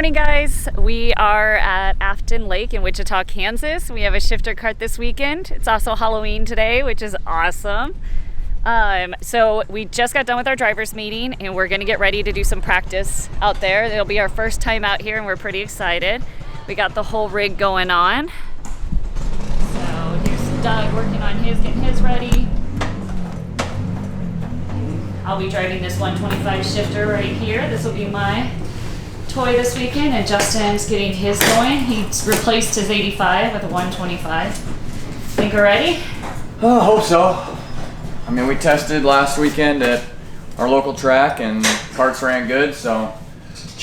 morning, guys. We are at Afton Lake in Wichita, Kansas. We have a shifter cart this weekend. It's also Halloween today, which is awesome. So we just got done with our driver's meeting and we're gonna get ready to do some practice out there. It'll be our first time out here and we're pretty excited. We got the whole rig going on. So here's Doug working on getting his ready. I'll be driving this 125 shifter right here. This will be my toy this weekend, and Justin's getting his going. He's replaced his 85 with a 125. Think we're ready? Oh, I hope so. I mean, we tested last weekend at our local track and carts ran good, so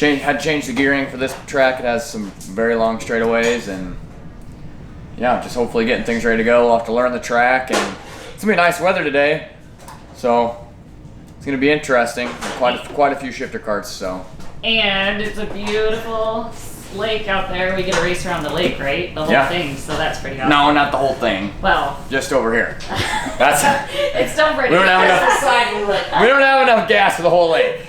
had to change the gearing for this track. It has some very long straightaways, and yeah, just hopefully getting things ready to go. We'll have to learn the track, and it's gonna be nice weather today, so it's gonna be interesting. Quite a few shifter carts, so. And it's a beautiful lake out there. We get a race around the lake, right? The whole thing, so that's pretty awesome. No, not the whole thing. Well, just over here. That's it's still pretty. We don't have enough gas for the whole lake.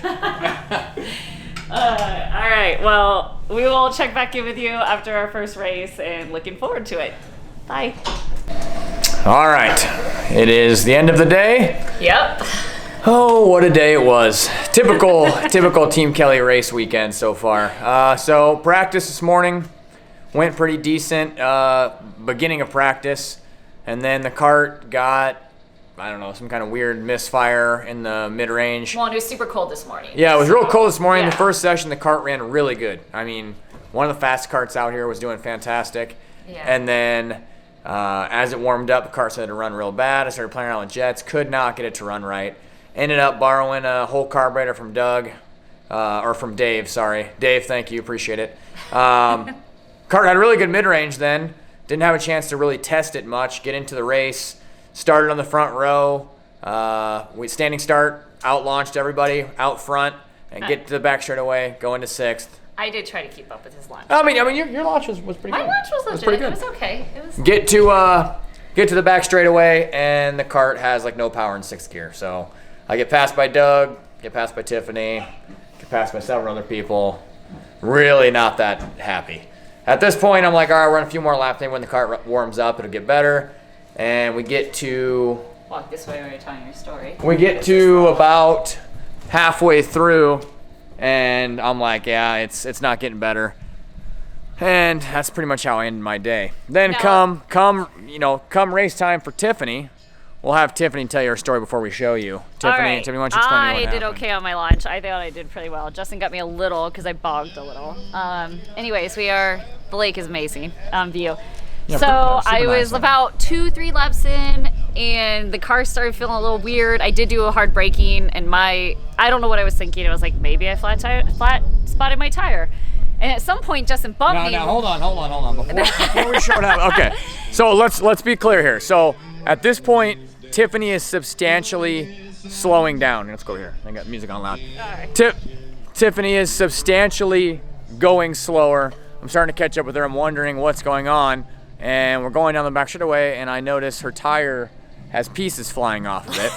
All right, well, we will check back in with you after our first race and looking forward to it. Bye. All right, it is the end of the day. Yep. Oh, what a day it was. Typical Team Kelly race weekend so far. So practice this morning went pretty decent, beginning of practice, and then the cart got, I don't know, some kind of weird misfire in the mid-range. Well, it was super cold this morning. Yeah, it was real cold this morning. Yeah. The first session, the cart ran really good. I mean, one of the fast carts out here was doing fantastic. Yeah. And then as it warmed up, the cart started to run real bad. I started playing around with jets, could not get it to run right. Ended up borrowing a whole carburetor from Doug, or from Dave, sorry. Dave, thank you, appreciate it. Cart had a really good mid-range then. Didn't have a chance to really test it much, get into the race. Started on the front row. We standing start, out-launched everybody out front, and get to the back straightaway, go into sixth. I did try to keep up with his launch. I mean, your launch was pretty good. My launch was legit. It was okay. It was Get to the back straightaway, and the cart has like no power in sixth gear, so I get passed by Doug, get passed by Tiffany, get passed by several other people. Really not that happy. At this point, I'm like, all right, we're on a few more laps. Then when the cart warms up, it'll get better. And we get to... Walk this way when you're telling your story. We get to about halfway through, and I'm like, yeah, it's not getting better. And that's pretty much how I ended my day. Then come race time for Tiffany. We'll have Tiffany tell you her story before we show you. Tiffany, why don't you explain what happened? I did okay on my launch. I thought I did pretty well. Justin got me a little because I bogged a little. Anyways, the lake is amazing view. Yeah, so I was about 2-3 laps in, and the car started feeling a little weird. I did do a hard braking, and I don't know what I was thinking. I was like, maybe I flat spotted my tire. And at some point, Justin bumped me. No, hold on. Before we show it up. Okay, so let's be clear here. So at this point, Tiffany is substantially slowing down. Let's go here. I got music on loud. All right. Tiffany is substantially going slower. I'm starting to catch up with her. I'm wondering what's going on. And we're going down the back straightaway, and I notice her tire has pieces flying off of it.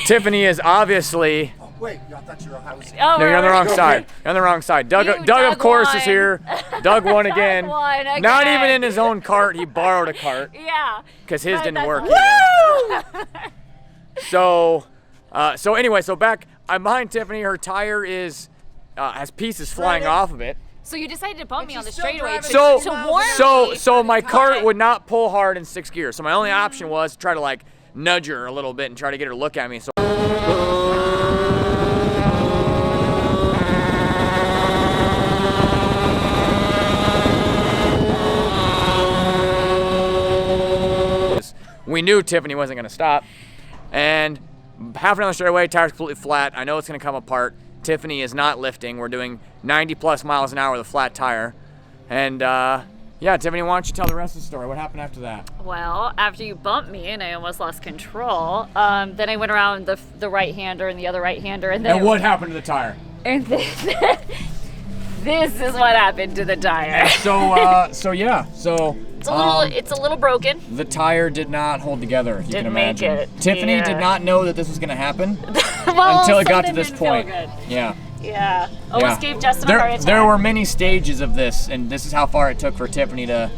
Tiffany is obviously... Oh, wait, I thought you were on No, you're on the wrong side. You're on the wrong side. Doug of course, is here. Doug won again. Not even in his own cart. He borrowed a cart. Yeah. Because his didn't work either. So anyway, back, I'm behind Tiffany. Her tire has pieces flying off of it. So you decided to bump me on the straightaway to warn me. So my cart would not pull hard in sixth gear. So my only option was to try to nudge her a little bit and try to get her to look at me. So we knew Tiffany wasn't going to stop. And half down the straightaway, tire's completely flat. I know it's going to come apart. Tiffany is not lifting. We're doing 90 plus miles an hour with a flat tire. And Tiffany, why don't you tell the rest of the story? What happened after that? Well, after you bumped me and I almost lost control, then I went around the right-hander and the other right-hander. And what happened to the tire? And then this is what happened to the tire. It's a little broken. The tire did not hold together, if you can imagine. Make it. Tiffany did not know that this was going to happen until it got to this point. Yeah. Yeah. Almost gave Justin a heart attack. There were many stages of this, and this is how far it took for Tiffany to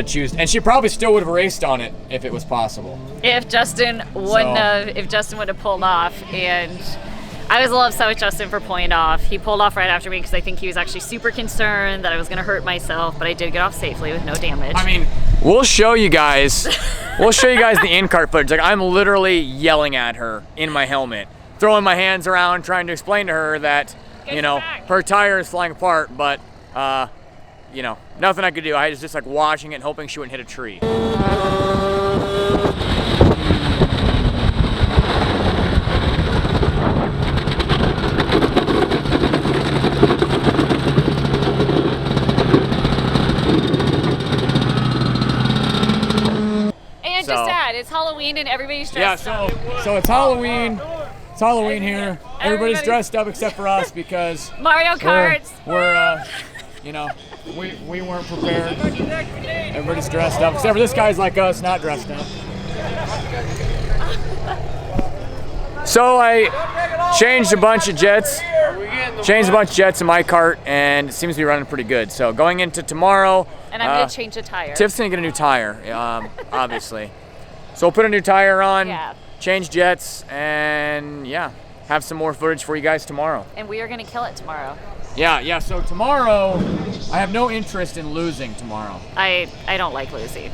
choose. And she probably still would have raced on it if it was possible. If Justin wouldn't have pulled off. And I was a little upset with Justin for pulling off. He pulled off right after me because I think he was actually super concerned that I was going to hurt myself, but I did get off safely with no damage. I mean, we'll show you guys the in-kart footage. Like, I'm literally yelling at her in my helmet, throwing my hands around, trying to explain to her that, her tire is flying apart, but, nothing I could do. I was just like watching it and hoping she wouldn't hit a tree. And just add, it's Halloween and everybody's dressed up. So it's Halloween. It's Halloween here. Everybody's dressed up except for us because Mario Karts. We weren't prepared. Everybody's dressed up except for this guy's like us, not dressed up. So I changed a bunch of jets in my kart, and it seems to be running pretty good. So going into tomorrow, and I'm gonna change a tire. Tiff's gonna get a new tire, obviously. So we'll put a new tire on, change jets, and have some more footage for you guys tomorrow. And we are gonna kill it tomorrow. Yeah. So tomorrow, I have no interest in losing tomorrow. I don't like losing.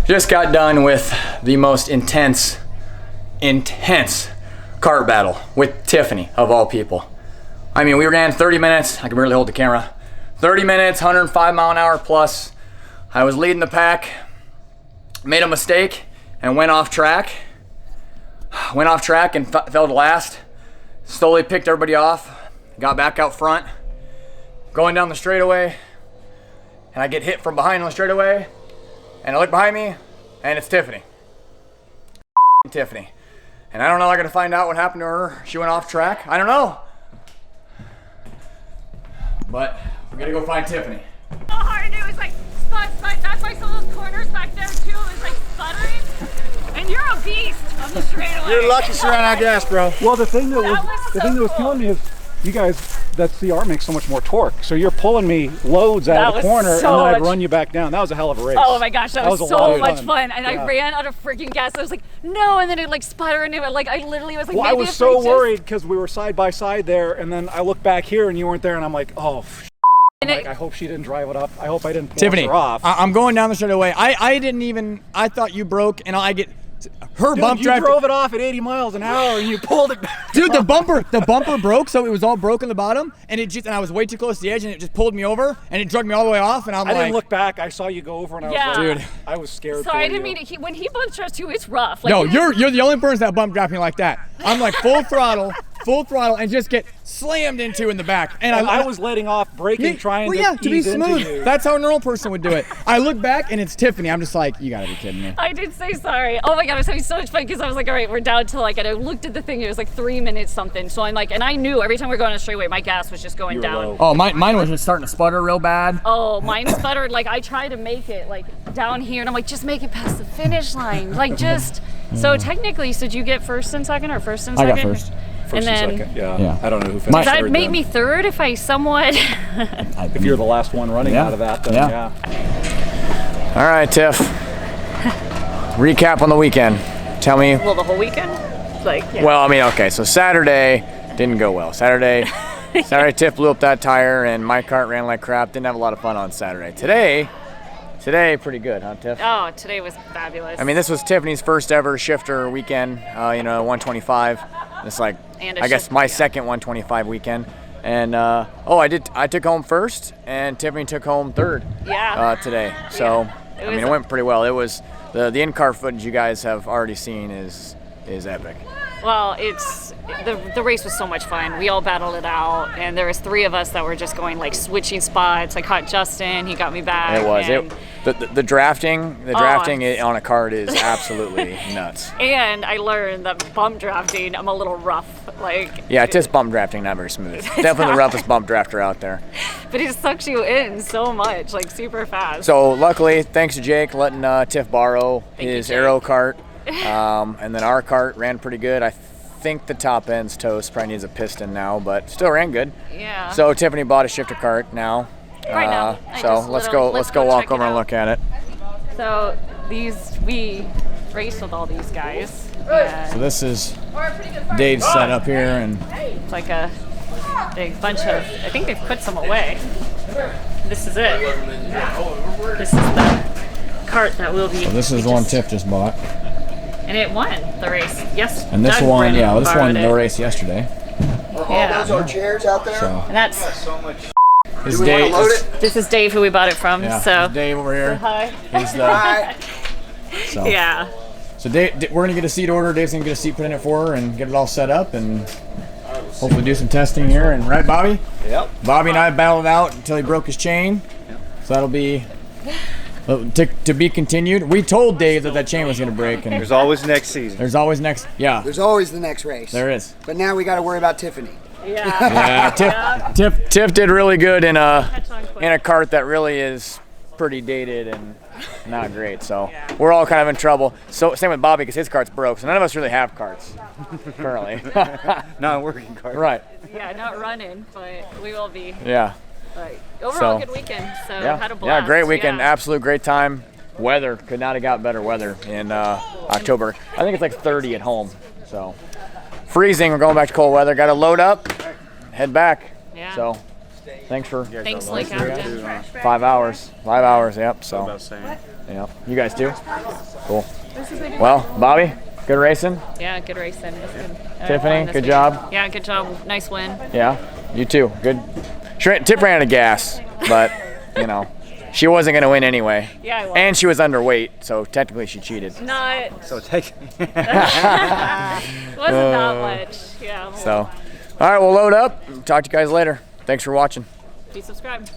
Just got done with the most intense kart battle with Tiffany, of all people. I mean, we ran 30 minutes. I can barely hold the camera. 30 minutes, 105 mile an hour plus. I was leading the pack, made a mistake, and went off track. And fell to last. Slowly picked everybody off, got back out front, going down the straightaway, and I get hit from behind on the straightaway, and I look behind me, and it's Tiffany. Tiffany. And I don't know, I'm gonna find out what happened to her. She went off track. I don't know. But we're gonna go find Tiffany. So hard, it was like spud. That's why some of those corners back there too, it was like sputtering. And you're a beast on the straightaway. You're lucky to run out of gas, bro. Well, the thing that was killing me is you guys, that CR makes so much more torque. So you're pulling me loads out of the corner, and then I'd run you back down. That was a hell of a race. Oh my gosh, that was so much fun. And I ran out of freaking gas. I was like, no, and then it like sputtered, and it like I literally was like, well, I was so worried because we were side by side there, and then I looked back here and you weren't there, and I'm like, oh. Like, I hope she didn't drive it up. I hope I didn't pull her off. I'm going down the straightaway. I thought you broke, and I get her bump drive. You drove it off at 80 miles an hour, and you pulled it back. Dude, the bumper broke, so it was all broken the bottom, and I was way too close to the edge, and it just pulled me over, and it dragged me all the way off, and I didn't look back. I saw you go over, and I was like, dude, I was scared. Sorry, I didn't mean it. When he bump drafts you, it's rough. Like, no, you're the only person that bump draft me like that. I'm like full throttle, and just get slammed into in the back. And I was letting off, braking, trying to be smooth. That's how a normal person would do it. I look back and it's Tiffany. I'm just like, you gotta be kidding me. I did say sorry. Oh my god, I was having so much fun because I was like, all right, we're down to like, and I looked at the thing, it was like 3 minutes something. So I'm like, and I knew every time we were going on a straightaway, my gas was just going down. Low. Oh, mine was just starting to sputter real bad. Oh, mine sputtered. Like I tried to make it like down here, and I'm like, just make it past the finish line. Like just, so technically, so did you get first and second or first and second? I got first. First and second, yeah. I don't know who finished third. That would make me third if I somewhat. If you're the last one running out of that, then yeah. All right, Tiff. Recap on the weekend. Tell me. Well, the whole weekend? Like, yeah. Well, I mean, okay, so Saturday didn't go well. Saturday, Tiff blew up that tire, and my kart ran like crap. Didn't have a lot of fun on Saturday. Today, pretty good, huh, Tiff? Oh, today was fabulous. I mean, this was Tiffany's first ever shifter weekend, 125. It's like, I guess my second 125 weekend. And, I took home first, and Tiffany took home third today. So, I mean, it went pretty well. It was, the in-car footage you guys have already seen is epic. Well, it's the race was so much fun. We all battled it out, and there was 3 of us that were just going like switching spots. I caught Justin, he got me back. It was the drafting on a kart is absolutely nuts. And I learned that bump drafting, I'm a little rough. Tiff's bump drafting not very smooth. Definitely the roughest bump drafter out there. But it sucks you in so much, like super fast. So luckily, thanks to Jake letting Tiff borrow his Aero kart. And then our kart ran pretty good. I think the top end's toast. Probably needs a piston now, but still ran good. Yeah. So Tiffany bought a shifter kart now. Right now. So let's go walk over and look at it. So we raced with all these guys. So this is Dave's setup here, and it's like a big bunch of. I think they've put some away. This is it. This is the kart that will be. So this is the one Tiff just bought. And it won the race. Yes. And this Doug one, Brennan this won the race yesterday. Yeah. Those are chairs out there. So. And that's. This is Dave. This is Dave, who we bought it from. Yeah, so Dave over here. Hi. He's the. Hi. So. Yeah. So Dave, we're gonna get a seat order. Dave's gonna get a seat put in it for her and get it all set up and hopefully do some testing here. And right, Bobby? Yep. Bobby and I battled out until he broke his chain. Yep. So that'll be. To be continued. We told Dave that chain was going to break. And there's always next season. There's always next. Yeah. There's always the next race. There is. But now we got to worry about Tiffany. Yeah. Tiff did really good in a kart that really is pretty dated and not great. So we're all kind of in trouble. So same with Bobby because his kart's broke. So none of us really have karts currently. Not working kart. Right. Yeah, not running, but we will be. Yeah. But overall, good weekend. So had a blast. Yeah, great weekend. Absolute great time. Weather could not have got better weather in October. I think it's like 30 at home. So freezing. We're going back to cold weather. Got to load up, head back. Yeah. So Thanks for Thanks, Lake Afton. 5 hours. 5 hours, yep. So, About saying. yep. You guys too? Cool. Well, Bobby, good racing. Yeah, good racing. It was good. Tiffany, This good weekend. job. Yeah, good job. Nice win. Yeah, you too. Good. Tip ran out of gas, but, you know, she wasn't going to win anyway. Yeah, I was. And she was underweight, so technically she cheated. Not. So take. It wasn't that much. Yeah. So, all right, we'll load up. Talk to you guys later. Thanks for watching. Be subscribed.